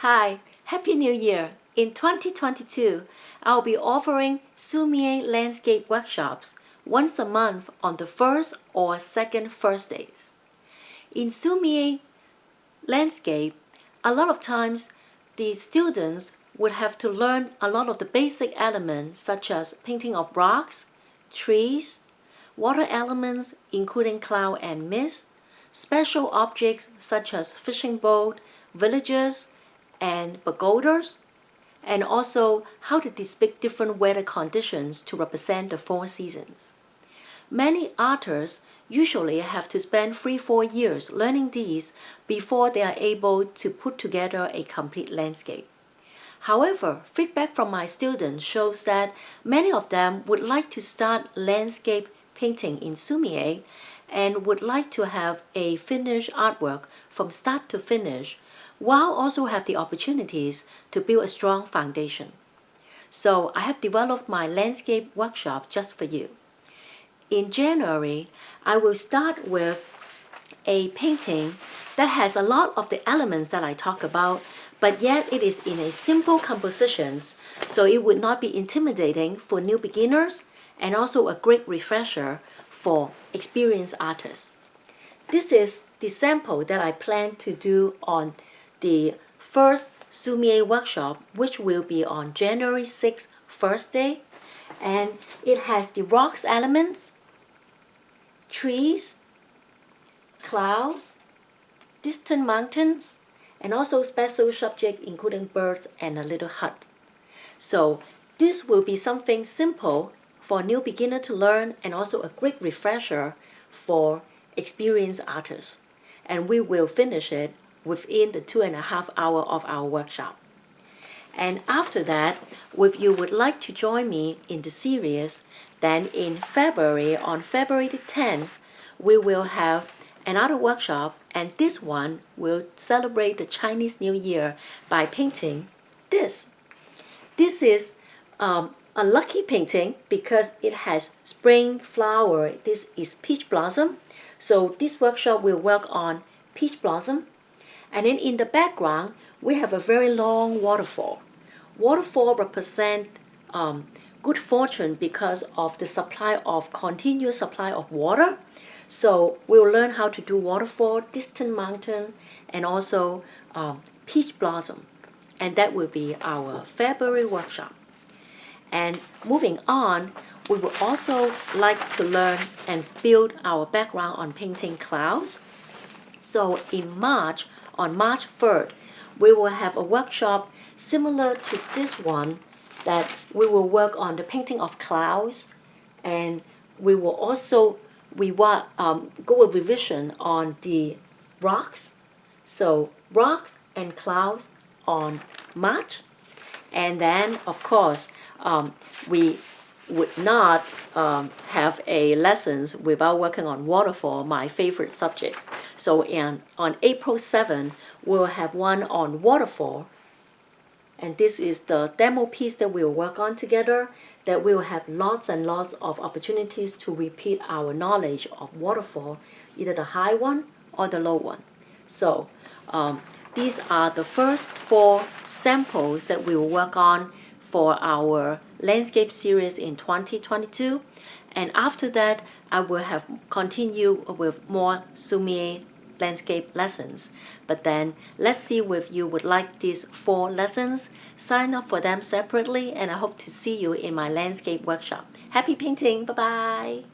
Hi, Happy New Year! In 2022, I'll be offering Sumi-e landscape workshops once a month on the first or second Thursdays. In Sumi-e landscape, a lot of times the students would have to learn a lot of the basic elements such as painting of rocks, trees, water elements including cloud and mist, special objects such as fishing boat, villages, and pagodas, and also how to depict different weather conditions to represent the four seasons. Many artists usually have to spend 3-4 years learning these before they are able to put together a complete landscape. However, feedback from my students shows that many of them would like to start landscape painting in Sumi-e and would like to have a finished artwork from start to finish, while also have the opportunities to build a strong foundation. So I have developed my landscape workshop just for you. In January, I will start with a painting that has a lot of the elements that I talk about, but yet it is in a simple compositions, so it would not be intimidating for new beginners and also a great refresher for experienced artists. This is the sample that I plan to do on the first Sumi-e workshop, which will be on January 6th, Thursday, and it has the rocks elements, trees, clouds, distant mountains, and also special subject including birds and a little hut. So this will be something simple for a new beginner to learn and also a great refresher for experienced artists. And we will finish it within the 2.5 hours of our workshop. And after that, if you would like to join me in the series, then in February, on February the 10th, we will have another workshop, and this one will celebrate the Chinese New Year by painting this. This is a lucky painting because it has spring flower. This is peach blossom. So this workshop will work on peach blossom. And then in the background, we have a very long waterfall. Waterfall represent good fortune because of the continuous supply of water. So we'll learn how to do waterfall, distant mountain, and also peach blossom. And that will be our February workshop. And moving on, we would also like to learn and build our background on painting clouds. So in March, on March 3rd, we will have a workshop similar to this one that we will work on the painting of clouds, and we will also go a revision on the rocks. So rocks and clouds on March, and then of course we would not have a lessons without working on waterfall, my favorite subjects. So on April 7th, we'll have one on waterfall, and this is the demo piece that we'll work on together, that we'll have lots and lots of opportunities to repeat our knowledge of waterfall, either the high one or the low one. So these are the first 4 samples that we will work on for our landscape series in 2022. And after that, I will have continue with more Sumi-e landscape lessons. But then let's see if you would like these 4 lessons. Sign up for them separately, and I hope to see you in my landscape workshop. Happy painting! Bye-bye!